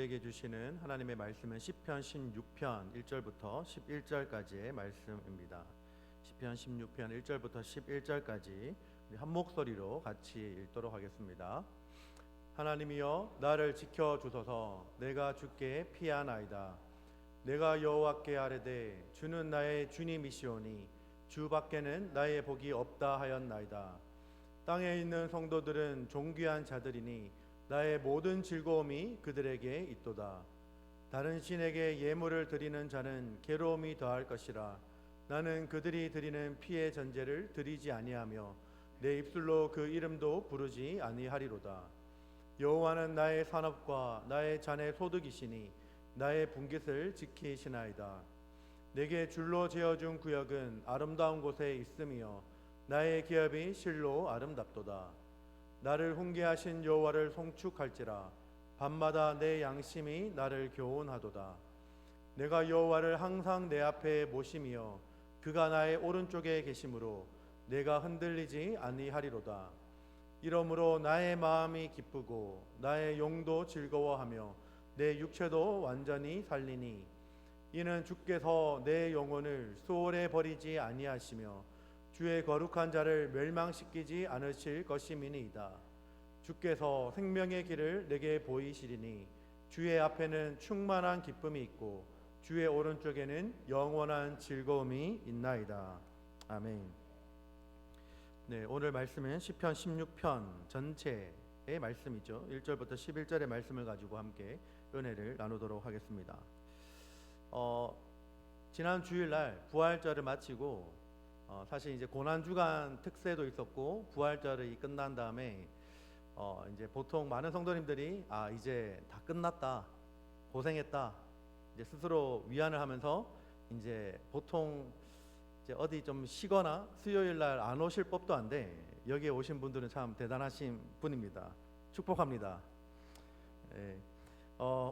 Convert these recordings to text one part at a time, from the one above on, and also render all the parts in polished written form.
우리에게 주시는 하나님의 말씀은 시편 16편 1절부터 11절까지의 말씀입니다. 시편 16편 1절부터 11절까지 한 목소리로 같이 읽도록 하겠습니다. 하나님이여 나를 지켜 주소서. 내가 주께 피하나이다. 내가 여호와께 아뢰되 주는 나의 주님이시오니 주 밖에는 나의 복이 없다 하였나이다. 땅에 있는 성도들은 존귀한 자들이니 나의 모든 즐거움이 그들에게 있도다. 다른 신에게 예물을 드리는 자는 괴로움이 더할 것이라. 나는 그들이 드리는 피의 전제를 드리지 아니하며 내 입술로 그 이름도 부르지 아니하리로다. 여호와는 나의 산업과 나의 잔의 소득이시니 나의 분깃을 지키시나이다. 내게 줄로 재어준 구역은 아름다운 곳에 있으며 나의 기업이 실로 아름답도다. 나를 훈계하신 여호와를 송축할지라. 밤마다 내 양심이 나를 교훈하도다. 내가 여호와를 항상 내 앞에 모심이여 그가 나의 오른쪽에 계심으로 내가 흔들리지 아니하리로다. 이러므로 나의 마음이 기쁘고 나의 영도 즐거워하며 내 육체도 완전히 살리니 이는 주께서 내 영혼을 수월에 버리지 아니하시며 주의 거룩한 자를 멸망시키지 않으실 것임이니이다. 주께서 생명의 길을 내게 보이시리니 주의 앞에는 충만한 기쁨이 있고 주의 오른쪽에는 영원한 즐거움이 있나이다. 아멘. 네, 오늘 말씀은 시편 16편 전체의 말씀이죠. 1절부터 11절의 말씀을 가지고 함께 은혜를 나누도록 하겠습니다. 지난 주일날 부활절을 마치고 사실 이제 고난주간 특세도 있었고 부활절이 끝난 다음에 이제 보통 많은 성도님들이 이제 다 끝났다, 고생했다, 이제 스스로 위안을 하면서 이제 보통 이제 어디 좀 쉬거나 수요일날 안 오실 법도 한데 여기에 오신 분들은 참 대단하신 분입니다. 축복합니다. 예.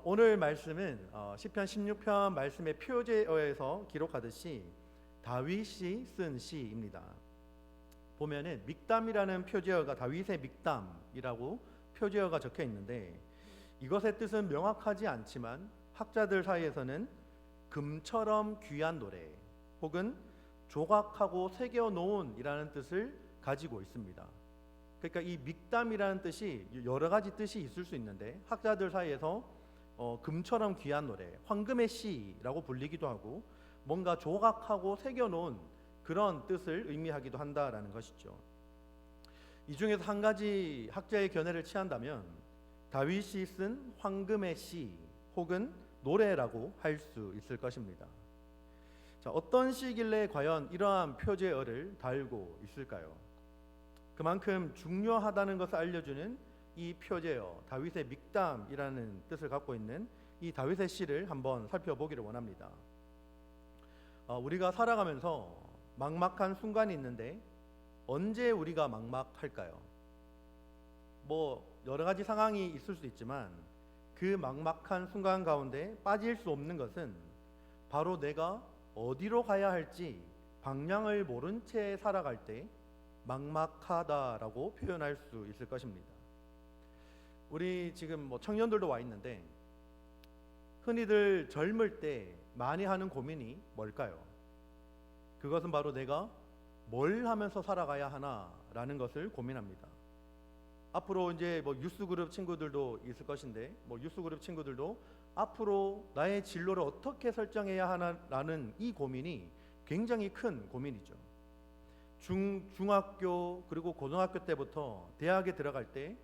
오늘 말씀은 시편 16편 말씀의 표제어에서 기록하듯이 다윗이 쓴 시입니다. 보면은 믹담이라는 표제어가 다윗의 믹담이라고 표제어가 적혀 있는데 이것의 뜻은 명확하지 않지만 학자들 사이에서는 금처럼 귀한 노래 혹은 조각하고 새겨 놓은이라는 뜻을 가지고 있습니다. 그러니까 이 믹담이라는 뜻이 여러 가지 뜻이 있을 수 있는데 학자들 사이에서 금처럼 귀한 노래, 황금의 시라고 불리기도 하고 뭔가 조각하고 새겨놓은 그런 뜻을 의미하기도 한다라는 것이죠. 이 중에서 한 가지 학자의 견해를 취한다면 다윗이 쓴 황금의 시 혹은 노래라고 할 수 있을 것입니다. 자, 어떤 시길래 과연 이러한 표제어를 달고 있을까요? 그만큼 중요하다는 것을 알려주는 이 표제어, 다윗의 믹담이라는 뜻을 갖고 있는 이 다윗의 시를 한번 살펴보기를 원합니다. 우리가 살아가면서 막막한 순간이 있는데 언제 우리가 막막할까요? 여러 가지 상황이 있을 수 있지만 그 막막한 순간 가운데 빠질 수 없는 것은 바로 내가 어디로 가야 할지 방향을 모른 채 살아갈 때 막막하다라고 표현할 수 있을 것입니다. 우리 지금 청년들도 와 있는데 흔히들 젊을 때 많이 하는 고민이 뭘까요? 그것은 바로 내가 뭘 하면서 살아가야 하나라는 것을 고민합니다. 앞으로 이제 유스그룹 친구들도 있을 것인데 유스그룹 친구들도 앞으로 나의 진로를 어떻게 설정해야 하나라는 이 고민이 굉장히 큰 고민이죠. 중학교 그리고 고등학교 때부터 대학에 들어갈 때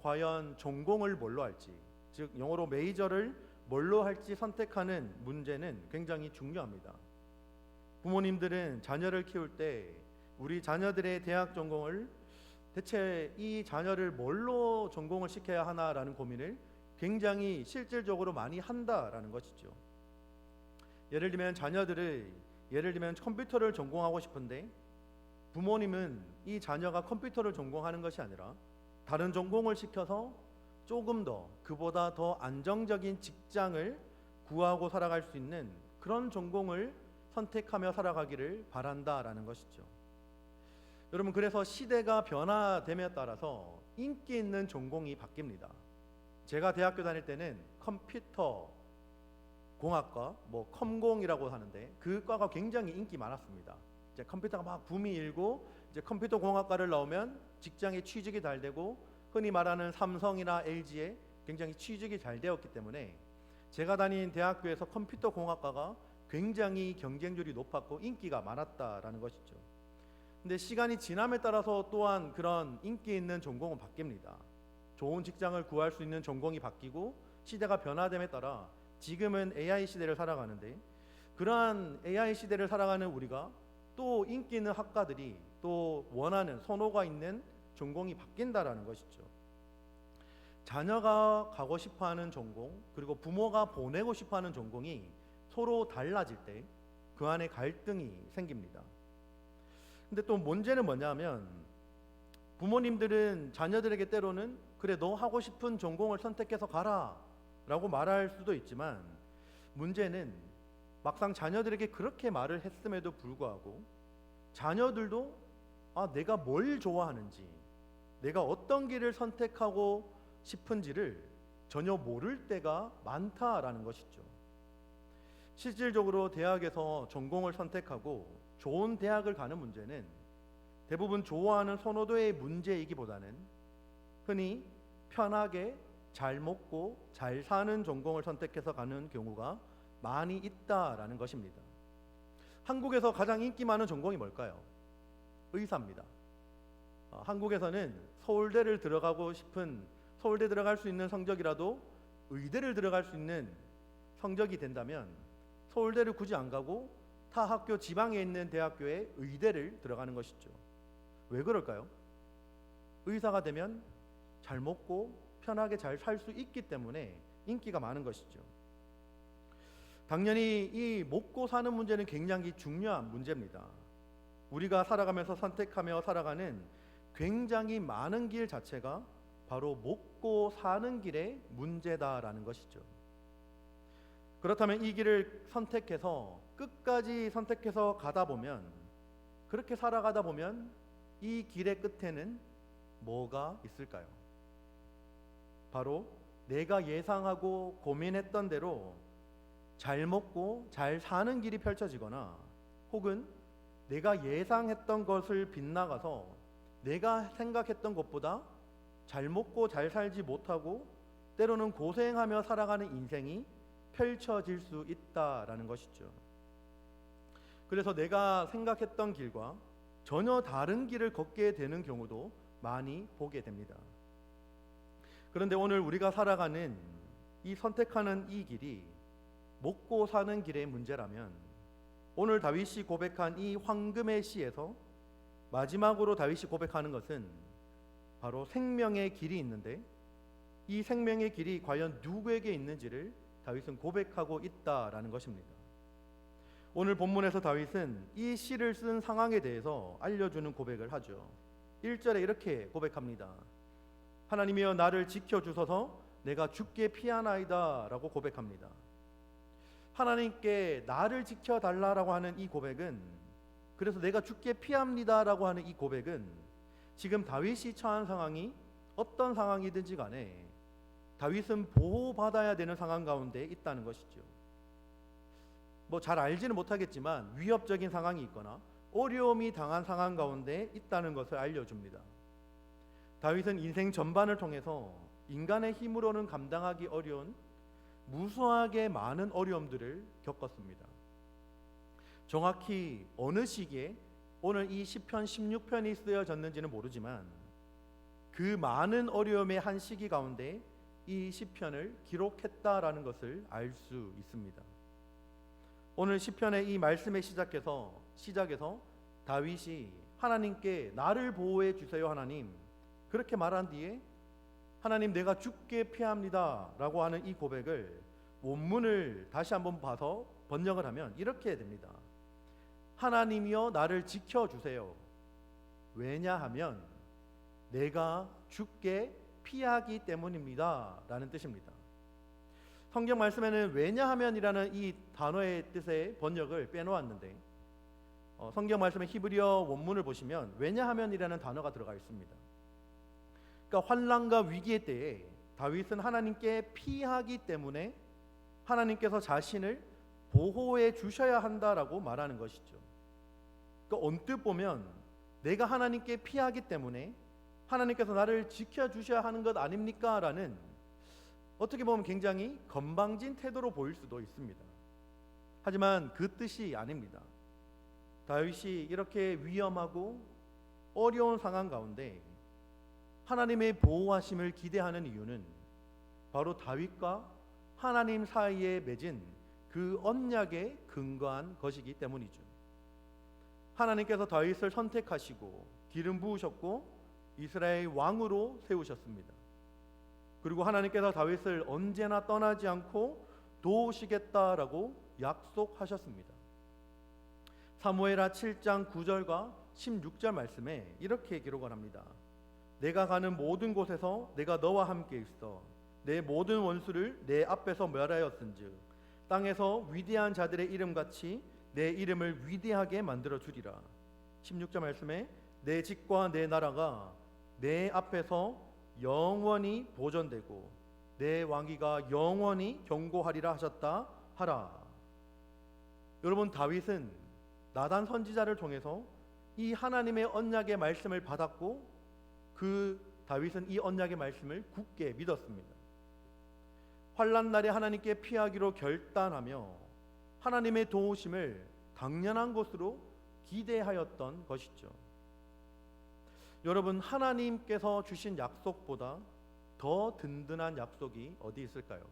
과연 전공을 뭘로 할지, 즉 영어로 메이저를 뭘로 할지 선택하는 문제는 굉장히 중요합니다. 부모님들은 자녀를 키울 때 우리 자녀들의 대학 전공을 대체 이 자녀를 뭘로 전공을 시켜야 하나라는 고민을 굉장히 실질적으로 많이 한다라는 것이죠. 예를 들면 자녀들을 컴퓨터를 전공하고 싶은데 부모님은 이 자녀가 컴퓨터를 전공하는 것이 아니라 다른 전공을 시켜서 조금 더 그보다 더 안정적인 직장을 구하고 살아갈 수 있는 그런 전공을 선택하며 살아가기를 바란다라는 것이죠. 여러분, 그래서 시대가 변화됨에 따라서 인기 있는 전공이 바뀝니다. 제가 대학교 다닐 때는 컴퓨터 공학과, 뭐 컴공이라고 하는데 그 과가 굉장히 인기 많았습니다. 이제 컴퓨터가 막 붐이 일고 이제 컴퓨터 공학과를 나오면 직장에 취직이 잘 되고 흔히 말하는 삼성이나 LG에 굉장히 취직이 잘 되었기 때문에 제가 다닌 대학교에서 컴퓨터 공학과가 굉장히 경쟁률이 높았고 인기가 많았다라는 것이죠. 근데 시간이 지남에 따라서 또한 그런 인기 있는 전공은 바뀝니다. 좋은 직장을 구할 수 있는 전공이 바뀌고 시대가 변화됨에 따라 지금은 AI 시대를 살아가는데 그러한 AI 시대를 살아가는 우리가 또 인기 있는 학과들이 또 원하는 선호가 있는 전공이 바뀐다라는 것이죠. 자녀가 가고 싶어하는 전공 그리고 부모가 보내고 싶어하는 전공이 서로 달라질 때 그 안에 갈등이 생깁니다. 근데 또 문제는 뭐냐면 부모님들은 자녀들에게 때로는 그래 너 하고 싶은 전공을 선택해서 가라 라고 말할 수도 있지만 문제는 막상 자녀들에게 그렇게 말을 했음에도 불구하고 자녀들도 내가 뭘 좋아하는지 내가 어떤 길을 선택하고 싶은지를 전혀 모를 때가 많다라는 것이죠. 실질적으로 대학에서 전공을 선택하고 좋은 대학을 가는 문제는 대부분 좋아하는 선호도의 문제이기보다는 흔히 편하게 잘 먹고 잘 사는 전공을 선택해서 가는 경우가 많이 있다라는 것입니다. 한국에서 가장 인기 많은 전공이 뭘까요? 의사입니다. 한국에서는 서울대를 들어가고 싶은 서울대 들어갈 수 있는 성적이라도 의대를 들어갈 수 있는 성적이 된다면 서울대를 굳이 안 가고 타 학교 지방에 있는 대학교에 의대를 들어가는 것이죠. 왜 그럴까요? 의사가 되면 잘 먹고 편하게 잘 살 수 있기 때문에 인기가 많은 것이죠. 당연히 이 먹고 사는 문제는 굉장히 중요한 문제입니다. 우리가 살아가면서 선택하며 살아가는 굉장히 많은 길 자체가 바로 먹고 사는 길의 문제다라는 것이죠. 그렇다면 이 길을 선택해서 끝까지 선택해서 가다 보면 그렇게 살아가다 보면 이 길의 끝에는 뭐가 있을까요? 바로 내가 예상하고 고민했던 대로 잘 먹고 잘 사는 길이 펼쳐지거나 혹은 내가 예상했던 것을 빗나가서 내가 생각했던 것보다 잘 먹고 잘 살지 못하고 때로는 고생하며 살아가는 인생이 펼쳐질 수 있다라는 것이죠. 그래서 내가 생각했던 길과 전혀 다른 길을 걷게 되는 경우도 많이 보게 됩니다. 그런데 오늘 우리가 살아가는 이 선택하는 이 길이 먹고 사는 길의 문제라면 오늘 다윗이 고백한 이 황금의 시에서 마지막으로 다윗이 고백하는 것은 바로 생명의 길이 있는데 이 생명의 길이 과연 누구에게 있는지를 다윗은 고백하고 있다라는 것입니다. 오늘 본문에서 다윗은 이 시를 쓴 상황에 대해서 알려주는 고백을 하죠. 1절에 이렇게 고백합니다. 하나님이여 나를 지켜주소서 내가 죽게 피하나이다 라고 고백합니다. 하나님께 나를 지켜달라고 하는 이 고백은 그래서 내가 죽게 피합니다 라고 하는 이 고백은 지금 다윗이 처한 상황이 어떤 상황이든지 간에 다윗은 보호받아야 되는 상황 가운데 있다는 것이죠. 뭐 잘 알지는 못하겠지만 위협적인 상황이 있거나 어려움이 당한 상황 가운데 있다는 것을 알려줍니다. 다윗은 인생 전반을 통해서 인간의 힘으로는 감당하기 어려운 무수하게 많은 어려움들을 겪었습니다. 정확히 어느 시기에 오늘 이 시편 16편이 쓰여졌는지는 모르지만 그 많은 어려움의 한 시기 가운데 이 시편을 기록했다라는 것을 알 수 있습니다. 오늘 시편의 이 말씀의 시작에서 다윗이 하나님께 나를 보호해 주세요 하나님 그렇게 말한 뒤에 하나님 내가 죽게 피합니다 라고 하는 이 고백을 원문을 다시 한번 봐서 번역을 하면 이렇게 됩니다. 하나님이여 나를 지켜주세요. 왜냐하면 내가 죽게 피하기 때문입니다 라는 뜻입니다. 성경 말씀에는 왜냐하면이라는 이 단어의 뜻의 번역을 빼놓았는데 성경 말씀의 히브리어 원문을 보시면 왜냐하면이라는 단어가 들어가 있습니다. 그러니까 환난과 위기의 때에 다윗은 하나님께 피하기 때문에 하나님께서 자신을 보호해 주셔야 한다라고 말하는 것이죠. 그러니까 언뜻 보면 내가 하나님께 피하기 때문에 하나님께서 나를 지켜주셔야 하는 것 아닙니까? 라는 어떻게 보면 굉장히 건방진 태도로 보일 수도 있습니다. 하지만 그 뜻이 아닙니다. 다윗이 이렇게 위험하고 어려운 상황 가운데 하나님의 보호하심을 기대하는 이유는 바로 다윗과 하나님 사이에 맺은 그 언약에 근거한 것이기 때문이죠. 하나님께서 다윗을 선택하시고 기름 부으셨고 이스라엘 왕으로 세우셨습니다. 그리고 하나님께서 다윗을 언제나 떠나지 않고 도우시겠다라고 약속하셨습니다. 사무엘하 7장 9절과 16절 말씀에 이렇게 기록을 합니다. 내가 가는 모든 곳에서 내가 너와 함께 있어 내 모든 원수를 내 앞에서 멸하였은즉 땅에서 위대한 자들의 이름같이 내 이름을 위대하게 만들어 주리라. 16절 말씀에 내 집과 내 나라가 내 앞에서 영원히 보존되고 내 왕위가 영원히 경고하리라 하셨다 하라. 여러분, 다윗은 나단 선지자를 통해서 이 하나님의 언약의 말씀을 받았고 그 다윗은 이 언약의 말씀을 굳게 믿었습니다. 환난 날에 하나님께 피하기로 결단하며 하나님의 도우심을 당연한 것으로 기대하였던 것이죠. 여러분, 하나님께서 주신 약속보다 더 든든한 약속이 어디 있을까요?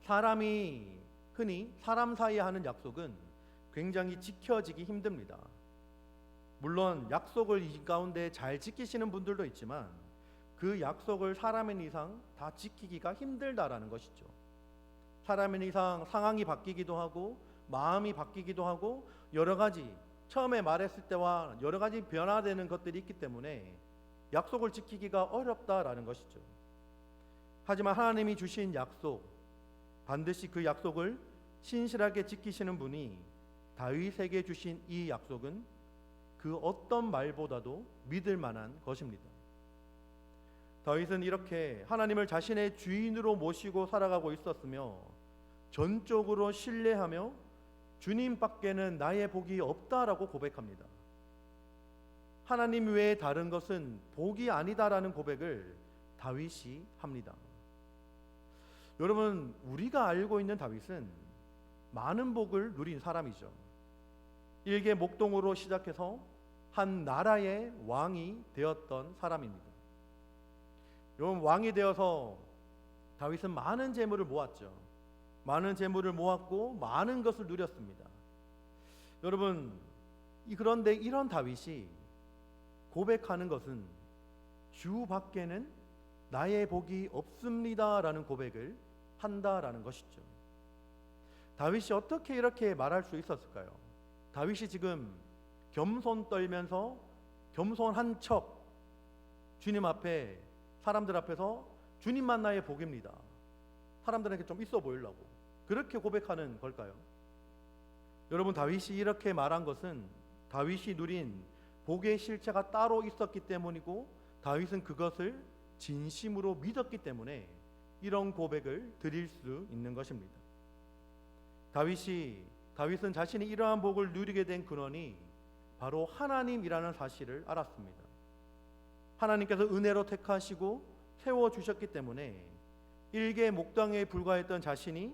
사람이 흔히 사람 사이에 하는 약속은 굉장히 지켜지기 힘듭니다. 물론 약속을 이 가운데 잘 지키시는 분들도 있지만 그 약속을 사람인 이상 다 지키기가 힘들다라는 것이죠. 사람인 이상 상황이 바뀌기도 하고 마음이 바뀌기도 하고 여러 가지 처음에 말했을 때와 여러 가지 변화되는 것들이 있기 때문에 약속을 지키기가 어렵다라는 것이죠. 하지만 하나님이 주신 약속, 반드시 그 약속을 신실하게 지키시는 분이 다윗에게 주신 이 약속은 그 어떤 말보다도 믿을 만한 것입니다. 다윗은 이렇게 하나님을 자신의 주인으로 모시고 살아가고 있었으며 전적으로 신뢰하며 주님밖에는 나의 복이 없다라고 고백합니다. 하나님 외에 다른 것은 복이 아니다라는 고백을 다윗이 합니다. 여러분, 우리가 알고 있는 다윗은 많은 복을 누린 사람이죠. 일개 목동으로 시작해서 한 나라의 왕이 되었던 사람입니다. 여러분, 왕이 되어서 다윗은 많은 재물을 모았죠. 많은 재물을 모았고 많은 것을 누렸습니다. 여러분, 그런데 이런 다윗이 고백하는 것은 주밖에는 나의 복이 없습니다라는 고백을 한다라는 것이죠. 다윗이 어떻게 이렇게 말할 수 있었을까요? 다윗이 지금 겸손 떨면서 겸손한 척 주님 앞에 사람들 앞에서 주님만 나의 복입니다. 사람들에게 좀 있어 보이려고 그렇게 고백하는 걸까요? 여러분, 다윗이 이렇게 말한 것은 다윗이 누린 복의 실체가 따로 있었기 때문이고 다윗은 그것을 진심으로 믿었기 때문에 이런 고백을 드릴 수 있는 것입니다. 다윗은 자신이 이러한 복을 누리게 된 근원이 바로 하나님이라는 사실을 알았습니다. 하나님께서 은혜로 택하시고 세워주셨기 때문에 일개 목당에 불과했던 자신이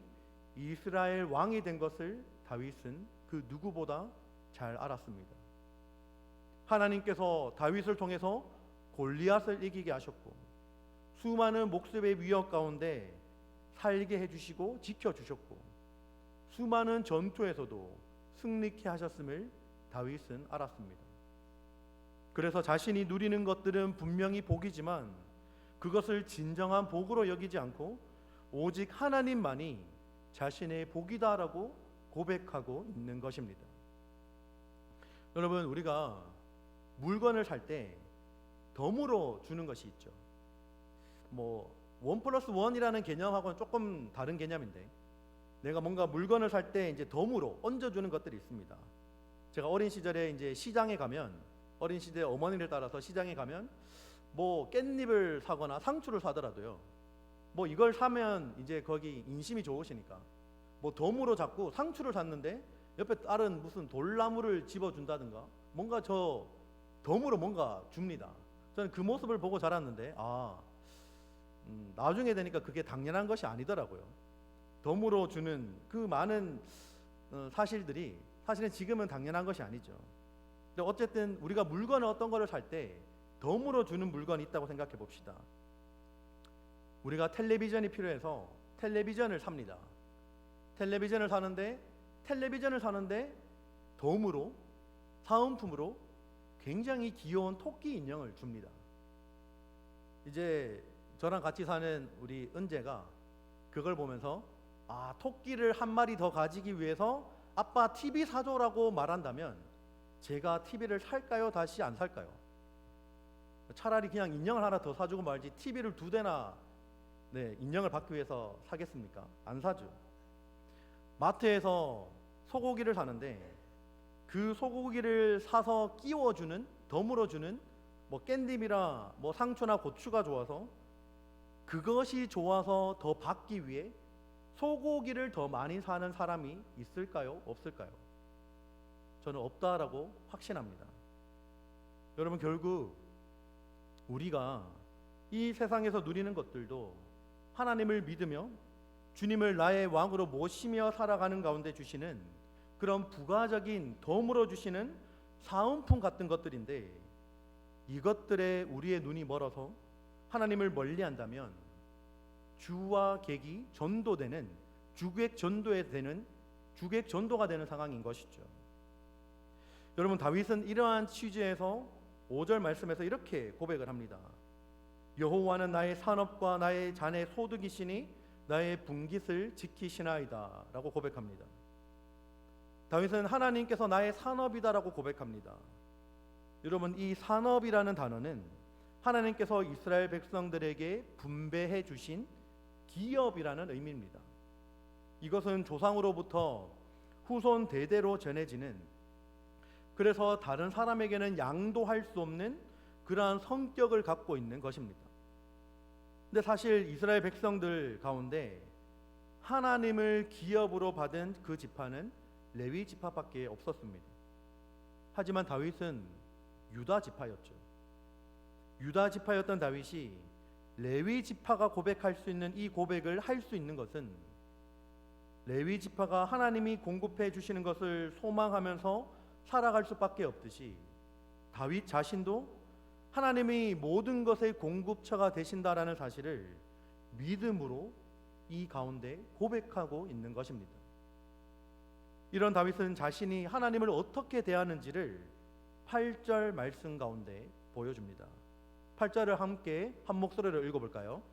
이스라엘 왕이 된 것을 다윗은 그 누구보다 잘 알았습니다. 하나님께서 다윗을 통해서 골리앗을 이기게 하셨고 수많은 목숨의 위협 가운데 살게 해주시고 지켜주셨고 수많은 전투에서도 승리케 하셨음을 다윗은 알았습니다. 그래서 자신이 누리는 것들은 분명히 복이지만 그것을 진정한 복으로 여기지 않고 오직 하나님만이 자신의 복이다라고 고백하고 있는 것입니다. 여러분, 우리가 물건을 살 때 덤으로 주는 것이 있죠. 1+1이라는 개념하고는 조금 다른 개념인데 내가 뭔가 물건을 살 때 이제 덤으로 얹어주는 것들이 있습니다. 제가 어린 시절에 이제 시장에 가면 어린 시대 어머니를 따라서 시장에 가면 뭐 깻잎을 사거나 상추를 사더라도요, 뭐 이걸 사면 이제 거기 인심이 좋으시니까 뭐 덤으로 자꾸 상추를 샀는데 옆에 다른 무슨 돌나무를 집어준다든가 뭔가 저 덤으로 뭔가 줍니다. 저는 그 모습을 보고 자랐는데 나중에 되니까 그게 당연한 것이 아니더라고요. 덤으로 주는 그 많은 사실들이 사실은 지금은 당연한 것이 아니죠. 근데 어쨌든 우리가 물건을 어떤 거를 살 때 덤으로 주는 물건이 있다고 생각해 봅시다. 우리가 텔레비전이 필요해서 텔레비전을 삽니다. 텔레비전을 사는데 덤으로 사은품으로 굉장히 귀여운 토끼 인형을 줍니다. 이제 저랑 같이 사는 우리 은재가 그걸 보면서 토끼를 한 마리 더 가지기 위해서 아빠 TV 사줘라고 말한다면 제가 TV를 살까요? 다시 안 살까요? 차라리 그냥 인형을 하나 더 사주고 말지 TV를 2대나 인형을 받기 위해서 사겠습니까? 안 사죠. 마트에서 소고기를 사는데 그 소고기를 사서 끼워주는, 덤으로 주는 뭐 깻잎이나 뭐 상추나 고추가 좋아서 그것이 좋아서 더 받기 위해 소고기를 더 많이 사는 사람이 있을까요? 없을까요? 저는 없다라고 확신합니다. 여러분, 결국 우리가 이 세상에서 누리는 것들도 하나님을 믿으며 주님을 나의 왕으로 모시며 살아가는 가운데 주시는 그런 부가적인 덤으로 주시는 사은품 같은 것들인데, 이것들에 우리의 눈이 멀어서 하나님을 멀리한다면 주와 객이 전도되는 주객 전도가 되는 상황인 것이죠. 여러분, 다윗은 이러한 취지에서 5절 말씀에서 이렇게 고백을 합니다. 여호와는 나의 산업과 나의 잔의 소득이시니 나의 분깃을 지키시나이다 라고 고백합니다. 다윗은 하나님께서 나의 산업이다라고 고백합니다. 여러분, 이 산업이라는 단어는 하나님께서 이스라엘 백성들에게 분배해 주신 기업이라는 의미입니다. 이것은 조상으로부터 후손 대대로 전해지는, 그래서 다른 사람에게는 양도할 수 없는 그러한 성격을 갖고 있는 것입니다. 근데 사실 이스라엘 백성들 가운데 하나님을 기업으로 받은 그 지파는 레위 지파밖에 없었습니다. 하지만 다윗은 유다 지파였죠. 유다 지파였던 다윗이 레위 지파가 고백할 수 있는 이 고백을 할 수 있는 것은 레위 지파가 하나님이 공급해 주시는 것을 소망하면서 살아갈 수밖에 없듯이 다윗 자신도 하나님이 모든 것의 공급처가 되신다라는 사실을 믿음으로 이 가운데 고백하고 있는 것입니다. 이런 다윗은 자신이 하나님을 어떻게 대하는지를 8절 말씀 가운데 보여줍니다. 8절을 함께 한 목소리로 읽어볼까요?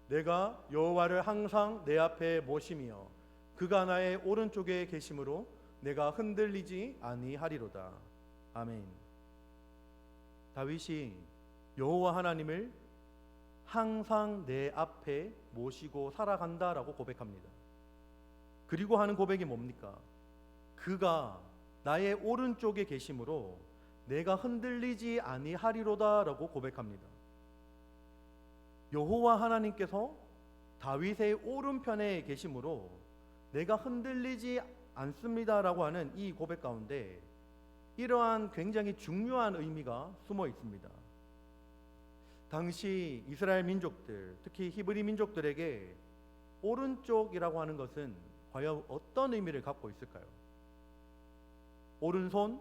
내가 여호와를 항상 내 앞에 모시며 그가 나의 오른쪽에 계심으로 내가 흔들리지 아니하리로다. 아멘. 다윗이 여호와 하나님을 항상 내 앞에 모시고 살아간다라고 고백합니다. 그리고 하는 고백이 뭡니까? 그가 나의 오른쪽에 계심으로 내가 흔들리지 아니하리로다라고 고백합니다. 여호와 하나님께서 다윗의 오른편에 계심으로 내가 흔들리지 않습니다라고 하는 이 고백 가운데 이러한 굉장히 중요한 의미가 숨어 있습니다. 당시 이스라엘 민족들, 특히 히브리 민족들에게 오른쪽이라고 하는 것은 과연 어떤 의미를 갖고 있을까요? 오른손,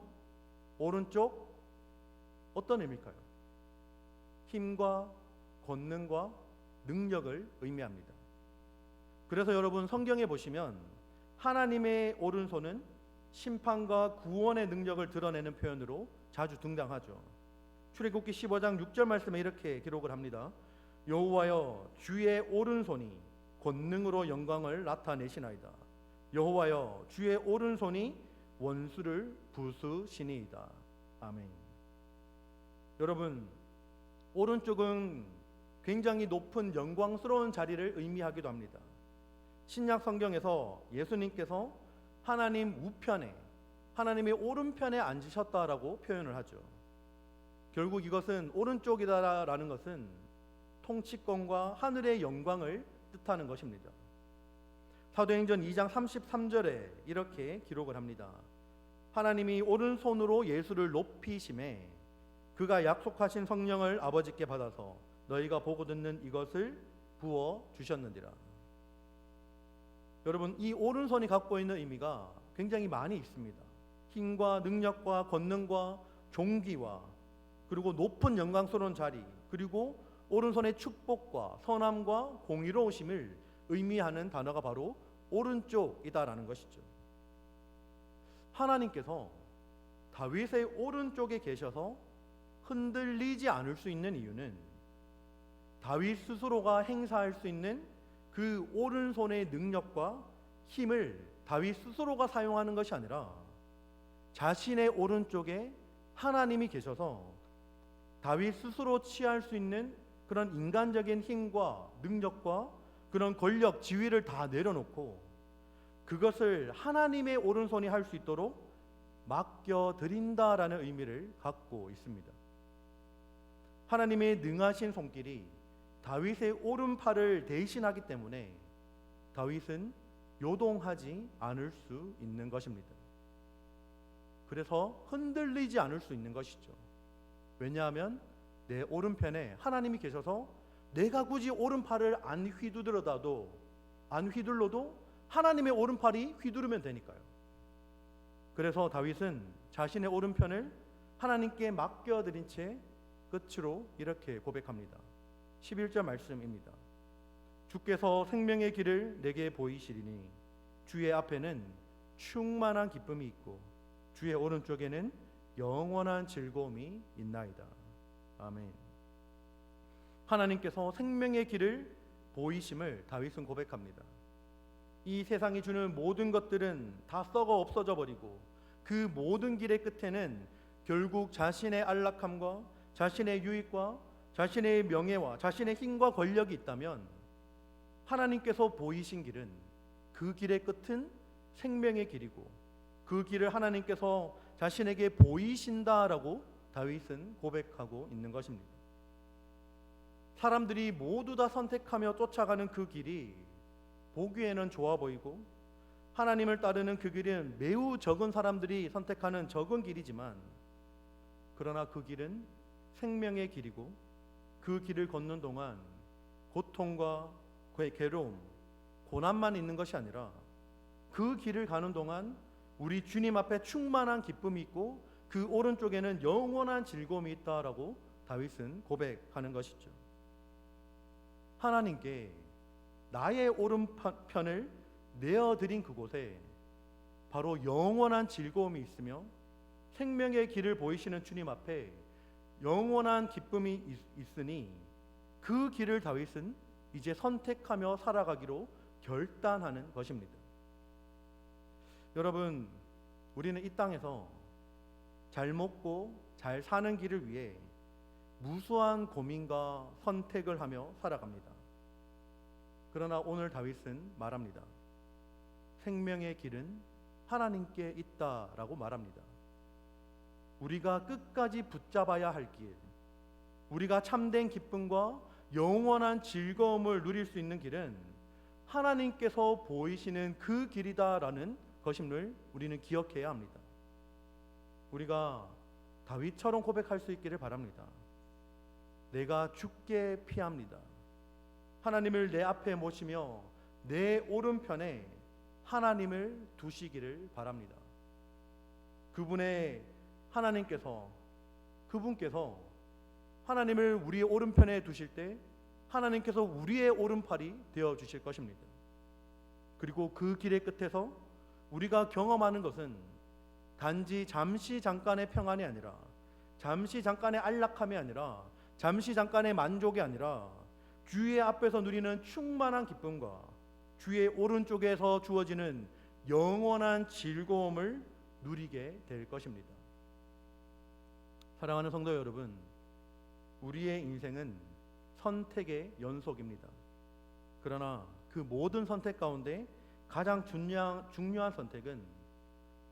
오른쪽, 어떤 의미일까요? 힘과 권능과 능력을 의미합니다. 그래서 여러분, 성경에 보시면 하나님의 오른손은 심판과 구원의 능력을 드러내는 표현으로 자주 등장하죠. 출애굽기 15장 6절 말씀에 이렇게 기록을 합니다. 여호와여, 주의 오른손이 권능으로 영광을 나타내시나이다. 여호와여, 주의 오른손이 원수를 부수시니이다. 아멘. 여러분, 오른쪽은 굉장히 높은 영광스러운 자리를 의미하기도 합니다. 신약 성경에서 예수님께서 하나님 우편에, 하나님의 오른편에 앉으셨다라고 표현을 하죠. 결국 이것은 오른쪽이다라는 것은 통치권과 하늘의 영광을 뜻하는 것입니다. 사도행전 2장 33절에 이렇게 기록을 합니다. 하나님이 오른손으로 예수를 높이심에 그가 약속하신 성령을 아버지께 받아서 너희가 보고 듣는 이것을 부어 주셨느니라. 여러분, 이 오른손이 갖고 있는 의미가 굉장히 많이 있습니다. 힘과 능력과 권능과 존귀와 그리고 높은 영광스러운 자리, 그리고 오른손의 축복과 선함과 공의로우심을 의미하는 단어가 바로 오른쪽이다라는 것이죠. 하나님께서 다윗의 오른쪽에 계셔서 흔들리지 않을 수 있는 이유는 다윗 스스로가 행사할 수 있는 그 오른손의 능력과 힘을 다윗 스스로가 사용하는 것이 아니라 자신의 오른쪽에 하나님이 계셔서 다윗 스스로 취할 수 있는 그런 인간적인 힘과 능력과 그런 권력, 지위를 다 내려놓고 그것을 하나님의 오른손이 할 수 있도록 맡겨드린다라는 의미를 갖고 있습니다. 하나님의 능하신 손길이 다윗의 오른팔을 대신하기 때문에 다윗은 요동하지 않을 수 있는 것입니다. 그래서 흔들리지 않을 수 있는 것이죠. 왜냐하면 내 오른편에 하나님이 계셔서 내가 굳이 오른팔을 안 휘두르더라도 안 휘둘러도 하나님의 오른팔이 휘두르면 되니까요. 그래서 다윗은 자신의 오른편을 하나님께 맡겨드린 채 끝으로 이렇게 고백합니다. 11절 말씀입니다. 주께서 생명의 길을 내게 보이시리니 주의 앞에는 충만한 기쁨이 있고 주의 오른쪽에는 영원한 즐거움이 있나이다. 아멘. 하나님께서 생명의 길을 보이심을 다윗은 고백합니다. 이 세상이 주는 모든 것들은 다 썩어 없어져 버리고 그 모든 길의 끝에는 결국 자신의 안락함과 자신의 유익과 자신의 명예와 자신의 힘과 권력이 있다면 하나님께서 보이신 길은 그 길의 끝은 생명의 길이고 그 길을 하나님께서 자신에게 보이신다라고 다윗은 고백하고 있는 것입니다. 사람들이 모두 다 선택하며 쫓아가는 그 길이 보기에는 좋아 보이고 하나님을 따르는 그 길은 매우 적은 사람들이 선택하는 적은 길이지만 그러나 그 길은 생명의 길이고 그 길을 걷는 동안 고통과 괴로움, 고난만 있는 것이 아니라 그 길을 가는 동안 우리 주님 앞에 충만한 기쁨이 있고 그 오른쪽에는 영원한 즐거움이 있다라고 다윗은 고백하는 것이죠. 하나님께 나의 오른편을 내어드린 그곳에 바로 영원한 즐거움이 있으며 생명의 길을 보이시는 주님 앞에 영원한 기쁨이 있으니 그 길을 다윗은 이제 선택하며 살아가기로 결단하는 것입니다. 여러분, 우리는 이 땅에서 잘 먹고 잘 사는 길을 위해 무수한 고민과 선택을 하며 살아갑니다. 그러나 오늘 다윗은 말합니다. 생명의 길은 하나님께 있다라고 말합니다. 우리가 끝까지 붙잡아야 할 길, 우리가 참된 기쁨과 영원한 즐거움을 누릴 수 있는 길은 하나님께서 보이시는 그 길이다라는 것임을 우리는 기억해야 합니다. 우리가 다윗처럼 고백할 수 있기를 바랍니다. 내가 주께 피합니다. 하나님을 내 앞에 모시며 내 오른편에 하나님을 두시기를 바랍니다. 그분께서 하나님을 우리의 오른편에 두실 때 하나님께서 우리의 오른팔이 되어 주실 것입니다. 그리고 그 길의 끝에서 우리가 경험하는 것은 단지 잠시 잠깐의 평안이 아니라 잠시 잠깐의 안락함이 아니라 잠시 잠깐의 만족이 아니라 주의 앞에서 누리는 충만한 기쁨과 주의 오른쪽에서 주어지는 영원한 즐거움을 누리게 될 것입니다. 사랑하는 성도 여러분, 우리의 인생은 선택의 연속입니다. 그러나 그 모든 선택 가운데 가장 중요한 선택은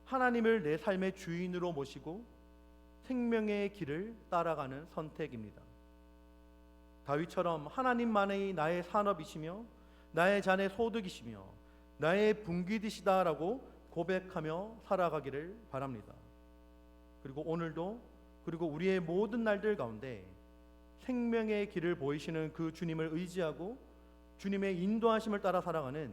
하나님을 내 삶의 주인으로 모시고 생명의 길을 따라가는 선택입니다. 다윗처럼 하나님만이 나의 산업이시며 나의 잔의 소득이시며 나의 분깃이시다라고 고백하며 살아가기를 바랍니다. 그리고 오늘도, 그리고 우리의 모든 날들 가운데 생명의 길을 보이시는 그 주님을 의지하고 주님의 인도하심을 따라 살아가는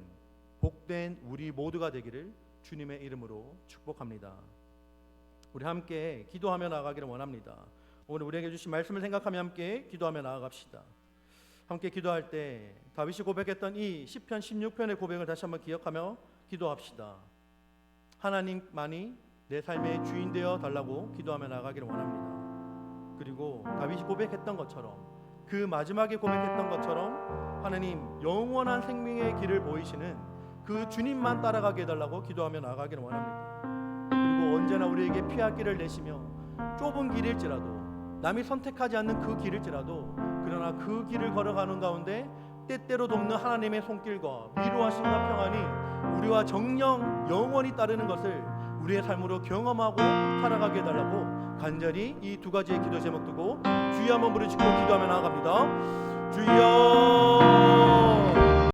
복된 우리 모두가 되기를 주님의 이름으로 축복합니다. 우리 함께 기도하며 나아가기를 원합니다. 오늘 우리에게 주신 말씀을 생각하며 함께 기도하며 나아갑시다. 함께 기도할 때 다윗이 고백했던 이 시편 16편의 고백을 다시 한번 기억하며 기도합시다. 하나님만이 내 삶의 주인 되어 달라고 기도하며 나아가기를 원합니다. 그리고 다윗이 고백했던 것처럼, 그 마지막에 고백했던 것처럼 하나님 영원한 생명의 길을 보이시는 그 주님만 따라가게 해달라고 기도하며 나아가기를 원합니다. 그리고 언제나 우리에게 피할 길을 내시며 좁은 길일지라도, 남이 선택하지 않는 그 길일지라도, 그러나 그 길을 걸어가는 가운데 때때로 돕는 하나님의 손길과 위로하심과 평안이 우리와 정령 영원히 따르는 것을 우리의 삶으로 경험하고 살아가게 해달라고 간절히 이 두 가지의 기도 제목 두고 주여 한번 부르짖고 기도하며 나아갑니다. 주여